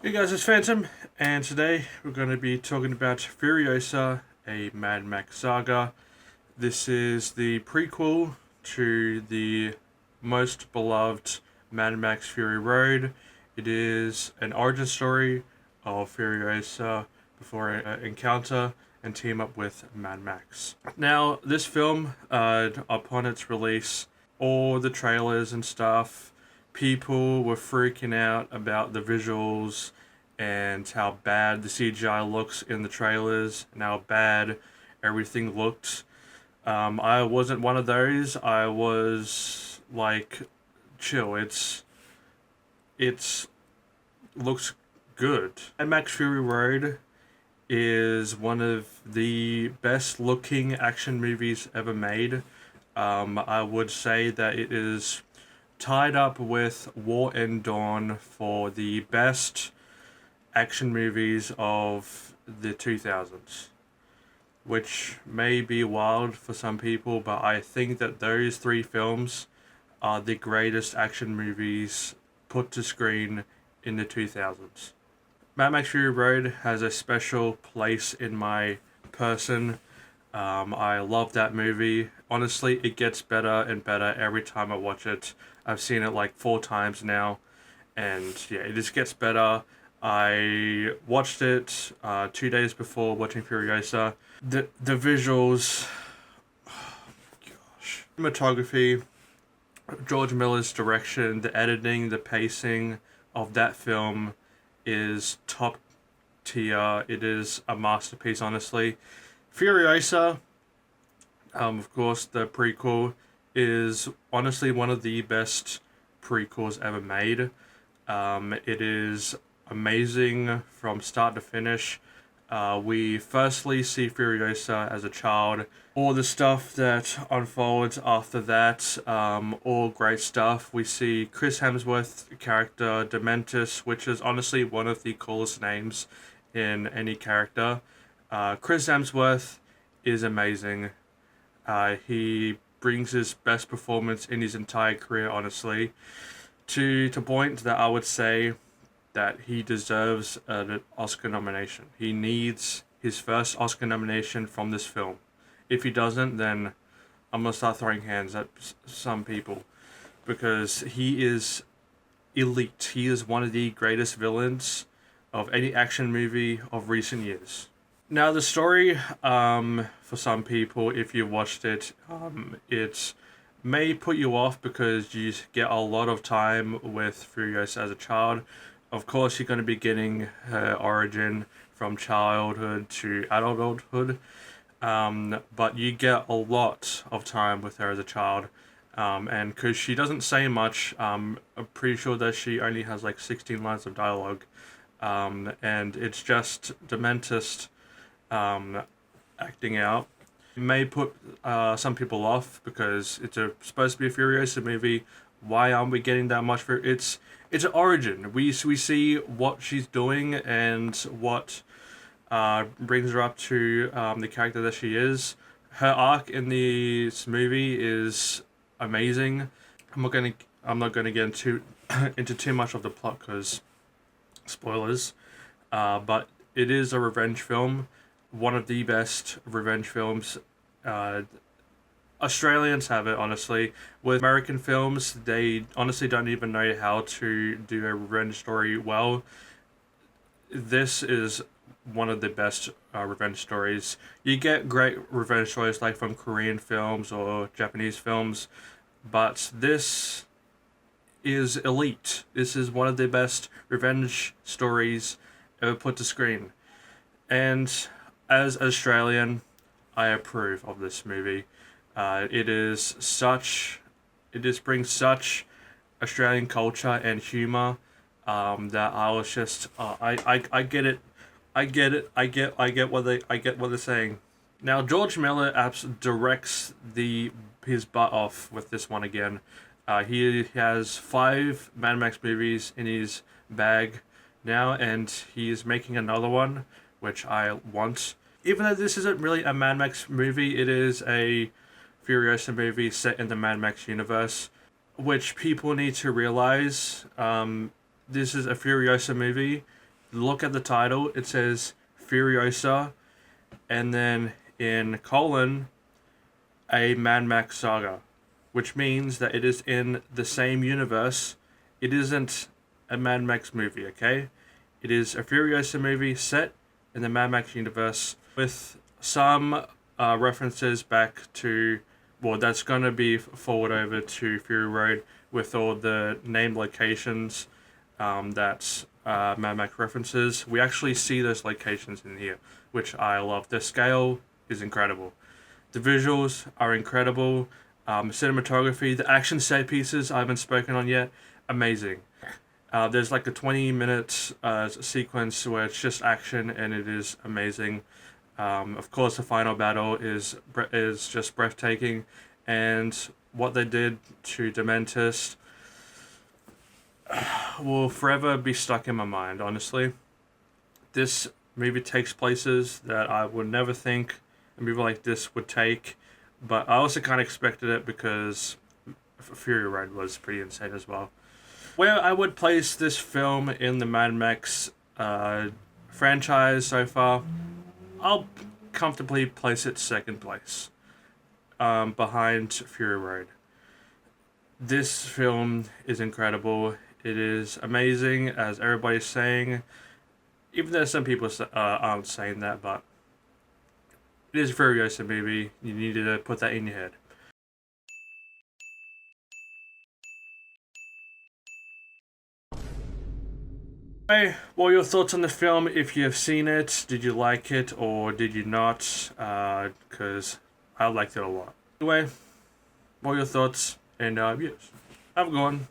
Hey guys, it's Phantom, and today we're going to be talking about Furiosa, a Mad Max saga. This is the prequel to the most beloved Mad Max Fury Road. It is an origin story of Furiosa before an encounter and team up with Mad Max. Now, this film, upon its release, all the trailers and stuff, people were freaking out about the visuals and how bad the CGI looks in the trailers and how bad everything looked. I wasn't one of those. I was like, chill. It's looks good. And Max Fury Road is one of the best looking action movies ever made. I would say that it is tied up with War and Dawn for the best action movies of the 2000s, which may be wild for some people, but I think that those three films are the greatest action movies put to screen in the 2000s. Mad Max Fury Road has a special place in my person. I love that movie. Honestly, it gets better and better every time I watch it. I've seen it like 4 times now, and yeah, it just gets better. I watched it 2 days before watching Furiosa. The visuals, gosh, cinematography, George Miller's direction, the editing, the pacing of that film is top tier. It is a masterpiece, honestly. Furiosa, of course, the prequel is honestly one of the best prequels ever made. It is amazing from start to finish. We firstly see Furiosa as a child. All the stuff that unfolds after that, all great stuff. We see Chris Hemsworth's character, Dementus, which is honestly one of the coolest names in any character. Chris Hemsworth is amazing. He brings his best performance in his entire career, honestly, to point that I would say that he deserves an Oscar nomination. He needs his first Oscar nomination from this film. If he doesn't, then I'm gonna start throwing hands at some people because he is elite. He is one of the greatest villains of any action movie of recent years. Now, the story, for some people, if you watched it, it may put you off because you get a lot of time with Furiosa as a child. Of course, you're going to be getting her origin from childhood to adulthood, but you get a lot of time with her as a child. And because she doesn't say much, I'm pretty sure that she only has like 16 lines of dialogue. And it's just Dementus acting out. It may put some people off because supposed to be a Furiosa movie. Why aren't we getting that much for it's an origin. We see what she's doing and what brings her up to the character that she is. Her arc in this movie is amazing. I'm not gonna get into too much of the plot because spoilers. But it is a revenge film, one of the best revenge films. Uh, Australians have it, honestly. With American films, they honestly don't even know how to do a revenge story well. This is one of the best revenge stories. You get great revenge stories like from Korean films or Japanese films, but this is elite. This is one of the best revenge stories ever put to screen. And as Australian, I approve of this movie. It is such, it just brings such Australian culture and humor that I was just, I get it, I get what they're saying. Now George Miller directs his butt off with this one again. He has 5 Mad Max movies in his bag now, and he is making another one, which I want. Even though this isn't really a Mad Max movie, it is a Furiosa movie set in the Mad Max universe, which people need to realize. This is a Furiosa movie. look at the title. It says Furiosa, and then in colon, a Mad Max Saga, which means that it is in the same universe. It isn't a Mad Max movie, okay? It is a Furiosa movie set in the Mad Max universe with some references back to, well, that's going to be forward over to Fury Road with all the named locations that Mad Max references. We actually see those locations in here, which I love. The scale is incredible. The visuals are incredible. Cinematography, the action set pieces I haven't spoken on yet, amazing. There's like a 20-minute sequence where it's just action and it is amazing. Of course, the final battle is just breathtaking, and what they did to Dementus will forever be stuck in my mind. Honestly, this movie takes places that I would never think a movie like this would take, but I also kind of expected it because Fury Road was pretty insane as well. Where I would place this film in the Mad Max franchise so far, I'll comfortably place it second place, behind Fury Road. This film is incredible. It is amazing, as everybody's saying. Even though some people aren't saying that, but it is a Furiosa movie. You need to put that in your head. Hey, what are your thoughts on the film? If you have seen it, did you like it or did you not? Because I liked it a lot. Anyway, what are your thoughts? And yes, have a good one.